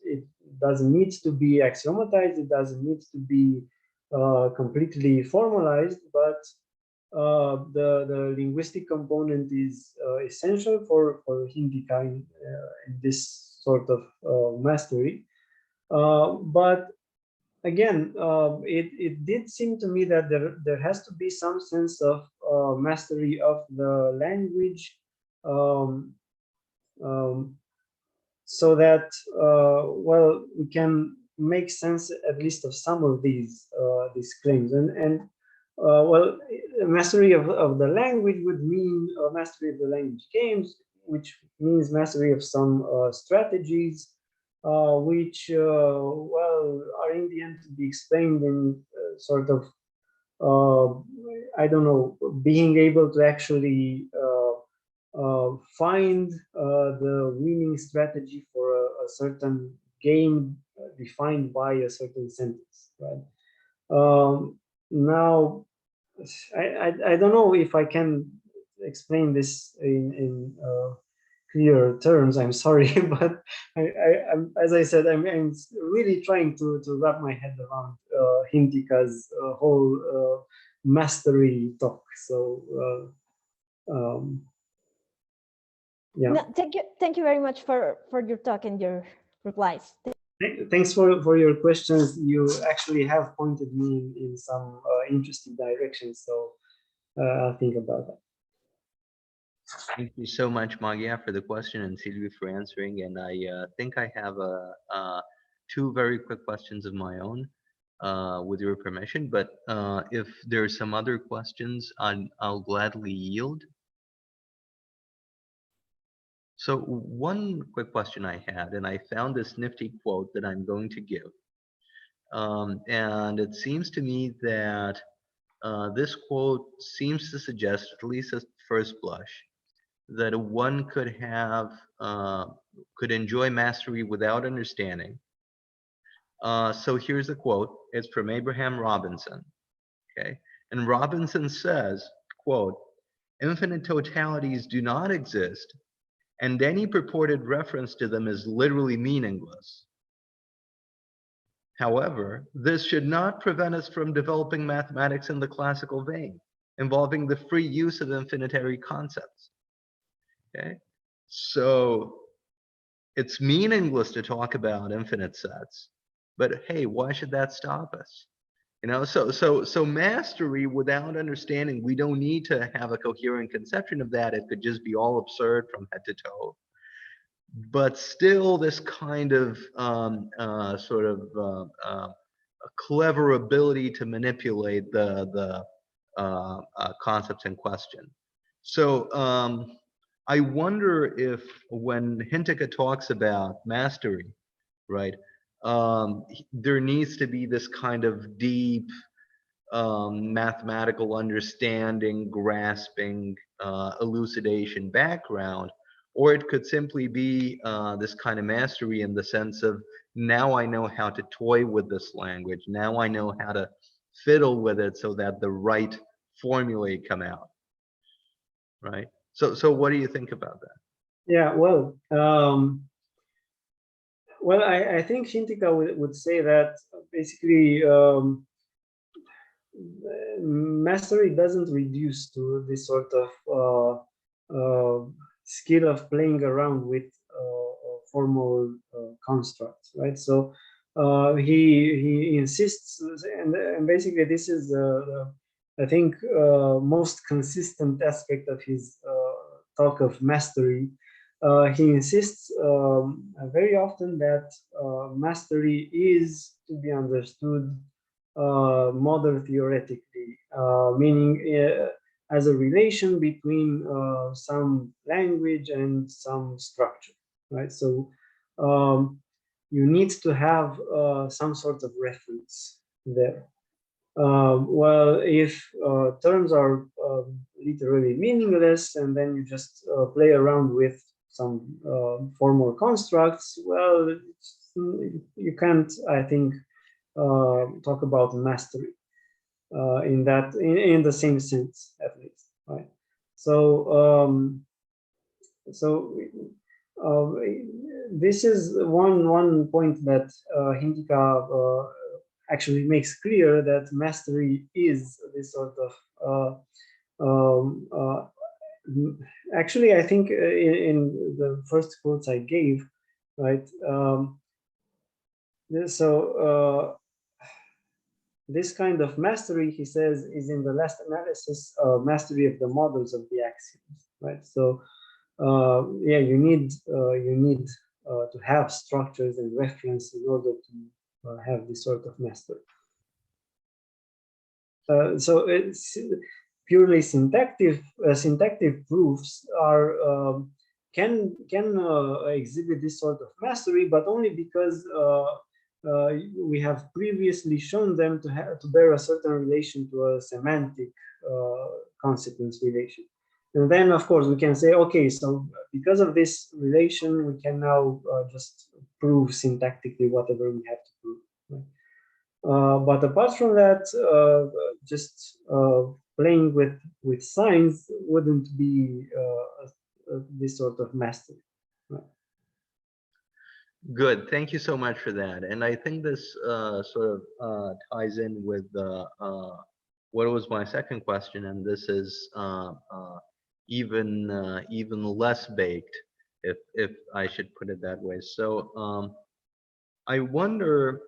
It doesn't need to be axiomatized. It doesn't need to be completely formalized, but the linguistic component is essential for Hindica in this sort of mastery. But again, it did seem to me that there has to be some sense of mastery of the language, um, um, so that well, we can make sense at least of some of these claims. And well, mastery of the language would mean mastery of the language games, which means mastery of some strategies, which well, are in the end to be explained in sort of I don't know, being able to actually find the winning strategy for a certain game defined by a certain sentence, right? Now, I don't know if I can explain this in clear terms. I'm sorry, but I'm, as I said, I'm really trying to wrap my head around Hindika's whole mastery talk. So yeah. No, thank you very much for your talk and your replies. Thanks for your questions. You actually have pointed me in some interesting directions, so I'll think about that. Thank you so much, Magia, for the question, and Silviu for answering. And I think I have two very quick questions of my own, with your permission. But if there are some other questions, I'll gladly yield. So one quick question I had, and I found this nifty quote that I'm going to give. And it seems to me that this quote seems to suggest, at least at first blush, that one could have could enjoy mastery without understanding. So here's the quote. It's from Abraham Robinson. Okay, and Robinson says, quote, "Infinite totalities do not exist, and any purported reference to them is literally meaningless. However, this should not prevent us from developing mathematics in the classical vein, involving the free use of infinitary concepts." Okay, so it's meaningless to talk about infinite sets, but hey, why should that stop us? You know, so mastery without understanding, we don't need to have a coherent conception of that. It could just be all absurd from head to toe. But still, this kind of sort of a clever ability to manipulate the concepts in question. So I wonder if when Hintika talks about mastery, right, there needs to be this kind of deep mathematical understanding, grasping, elucidation background, or it could simply be this kind of mastery in the sense of, now I know how to toy with this language, now I know how to fiddle with it so that the right formulae come out, right? So what do you think about that? Yeah, well, well, I think Hintika would say that basically mastery doesn't reduce to this sort of skill of playing around with formal constructs, right? So he insists, and basically this is I think most consistent aspect of his talk of mastery. He insists very often that mastery is to be understood model theoretically, meaning as a relation between some language and some structure, right? So you need to have some sort of reference there. Well, if terms are literally meaningless, and then you just play around with some formal constructs, well, you can't, I think, talk about mastery in that, in the same sense, at least, right? So this is one point that Hindika actually makes clear, that mastery is this sort of Um, uh, Actually, I think in the first quotes I gave, right? This kind of mastery, he says, is in the last analysis mastery of the models of the axioms, right? So yeah, you need to have structures and reference in order to have this sort of mastery. So it's purely syntactic proofs are can exhibit this sort of mastery, but only because we have previously shown them to bear a certain relation to a semantic consequence relation. And then, of course, we can say, okay, so because of this relation, we can now just prove syntactically whatever we have to prove. Right? But apart from that, just playing with signs wouldn't be this sort of mastery. Right? Good. Thank you so much for that. And I think this sort of ties in with what was my second question, and this is even less baked, if I should put it that way. So I wonder.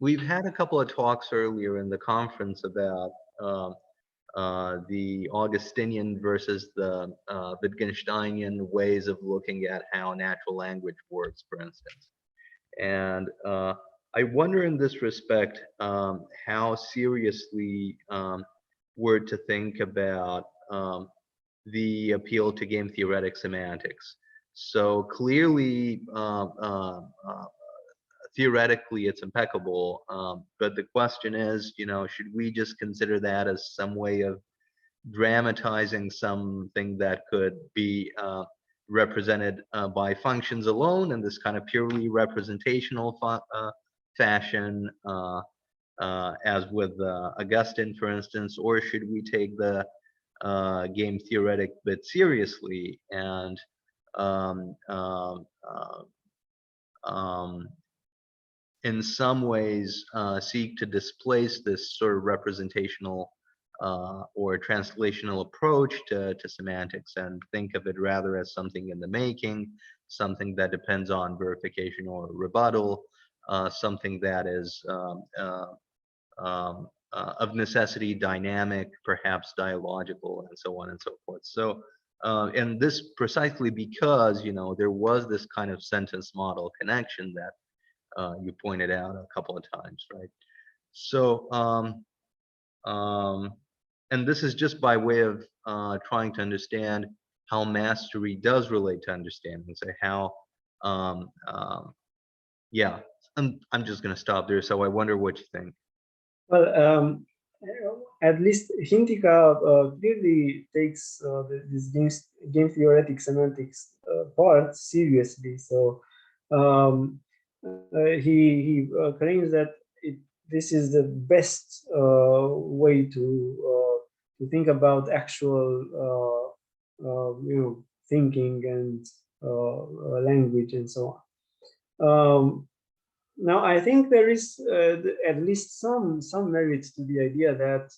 We've had a couple of talks earlier in the conference about the Augustinian versus the Wittgensteinian ways of looking at how natural language works, for instance. And I wonder in this respect how seriously we're to think about the appeal to game theoretic semantics. So clearly, theoretically it's impeccable, but the question is, should we just consider that as some way of dramatizing something that could be represented by functions alone in this kind of purely representational fashion, as with Augustine, for instance, or should we take the game theoretic bit seriously and um, um, um, in some ways seek to displace this sort of representational or translational approach to semantics and think of it rather as something in the making, something that depends on verification or rebuttal, something that is of necessity dynamic, perhaps dialogical, and so on and so forth. So, and this precisely because, there was this kind of sentence model connection that you pointed out a couple of times, right? So, and this is just by way of trying to understand how mastery does relate to understanding. So how, yeah, I'm just going to stop there. So I wonder what you think. Well, at least Hintika clearly takes this game theoretic semantics part seriously. So he claims that this is the best way to think about actual thinking and language and so on. Now, I think there is at least some merit to the idea that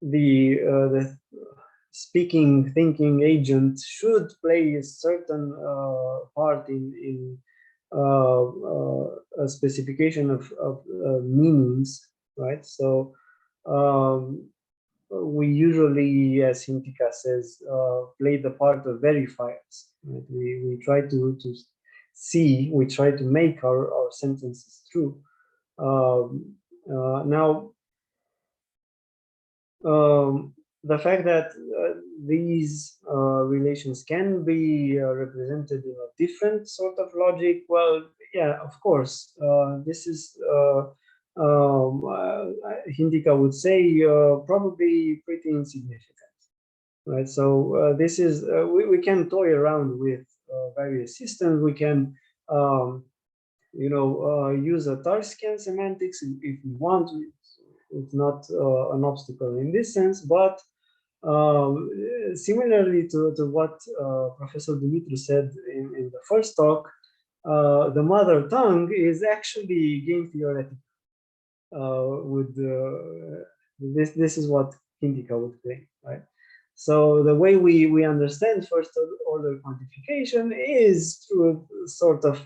the speaking, thinking agent should play a certain part in a specification of meanings, right? So we usually, as Hintika says, play the part of verifiers. Right? We try to see, we try to make our sentences true. Now, the fact that these relations can be represented in a different sort of logic, well, yeah, of course, this is Hintika would say probably pretty insignificant, right? So this is we can toy around with various systems. We can use a Tarskian semantics if we want. It's not an obstacle in this sense, but similarly to what Professor Dumitru said in the first talk, the mother tongue is actually game theoretic. This is what Indica would claim, right? So the way we understand first order quantification is through sort of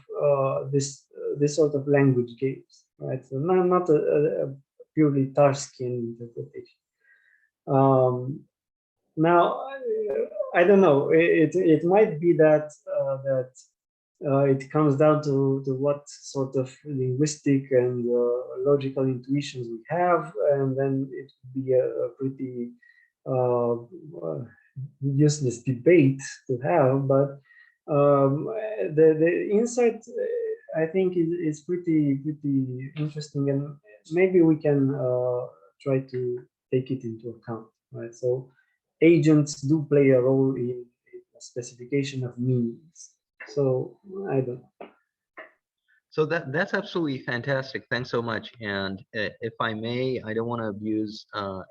this sort of language games, right? So not a purely Tarskian interpretation. Now, I don't know. It might be that it comes down to what sort of linguistic and logical intuitions we have, and then it would be a pretty useless debate to have. But the insight, I think, is pretty interesting, and maybe we can try to take it into account, right? So agents do play a role in a specification of meanings. So I don't know. So that's absolutely fantastic. Thanks so much. And if I may, I don't want to abuse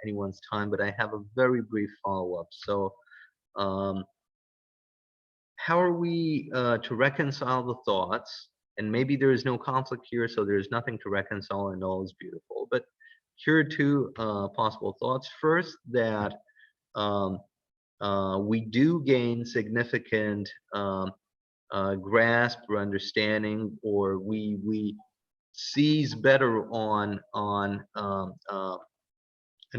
anyone's time, but I have a very brief follow-up. So um, how are we to reconcile the thoughts? And maybe there is no conflict here, so there's nothing to reconcile and all is beautiful. But here are two possible thoughts. First, that um, we do gain significant grasp or understanding, or we seize better on an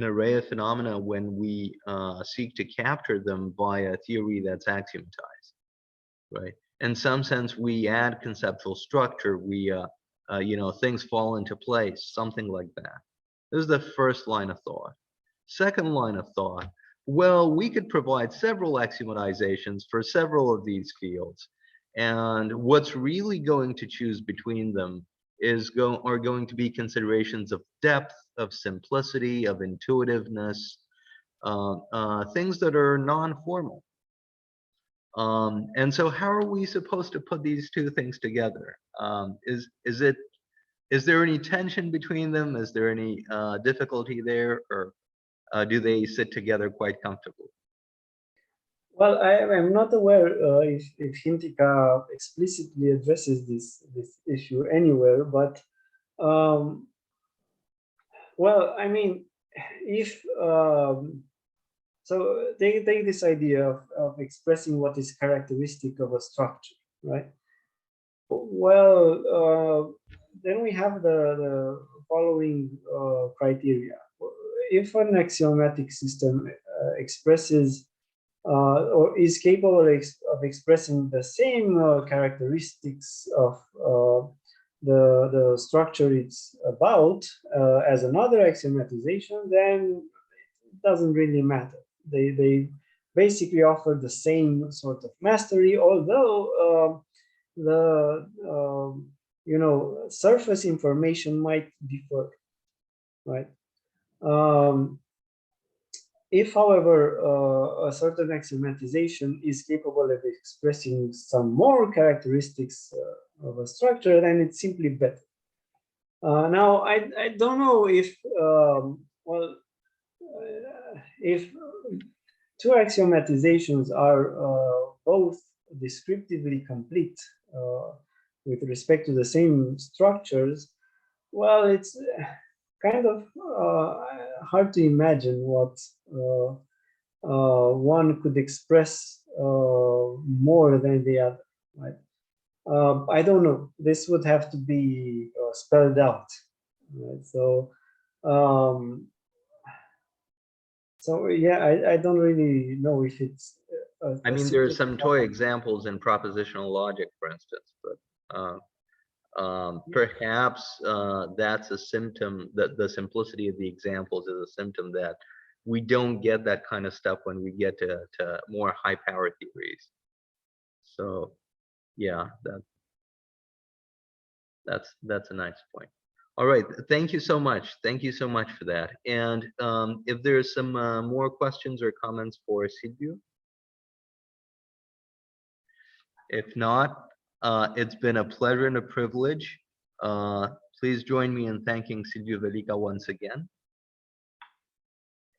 array of phenomena when we seek to capture them via a theory that's axiomatized, right? In some sense, we add conceptual structure. We things fall into place, something like that. This is the first line of thought. Second line of thought, well, we could provide several axiomatizations for several of these fields. And what's really going to choose between them are going to be considerations of depth, of simplicity, of intuitiveness, things that are non-formal. And so how are we supposed to put these two things together? Is there any tension between them? Is there any difficulty there, or do they sit together quite comfortably? Well, I'm not aware if Hintika explicitly addresses this issue anywhere, but well, I mean, if so, take this idea of expressing what is characteristic of a structure, right? Well, then we have the following criteria. If an axiomatic system expresses or is capable of expressing the same characteristics of the structure it's about as another axiomatization, then it doesn't really matter. They basically offer the same sort of mastery, although the surface information might differ, right? If, however, a certain axiomatization is capable of expressing some more characteristics of a structure, then it's simply better. Now, I don't know if, if two axiomatizations are both descriptively complete with respect to the same structures, well, it's kind of hard to imagine what one could express more than the other, right? I don't know. This would have to be spelled out, right? So yeah, I don't really know if it's. I mean, there are some toy examples in propositional logic, for instance, but perhaps that's a symptom that the simplicity of the examples is a symptom that we don't get that kind of stuff when we get to more high power theories. So yeah, that's a nice point. All right, thank you so much. Thank you so much for that. And if there's some more questions or comments for Silviu? If not, it's been a pleasure and a privilege. Please join me in thanking Silviu Velica once again.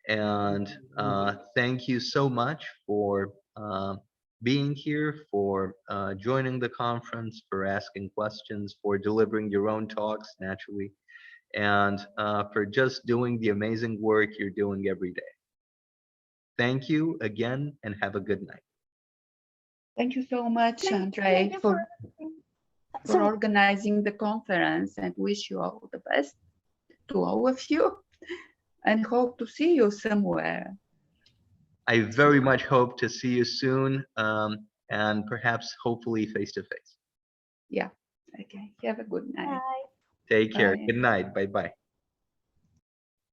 And thank you so much for being here, for joining the conference, for asking questions, for delivering your own talks naturally, and for just doing the amazing work you're doing every day. Thank you again, and have a good night. Thank you so much, Andre, you for So, organizing the conference, and wish you all the best to all of you, and hope to see you somewhere. I very much hope to see you soon, and perhaps hopefully face to face. Yeah. Okay. Have a good night. bye. Take care. Bye. Good night. Bye bye.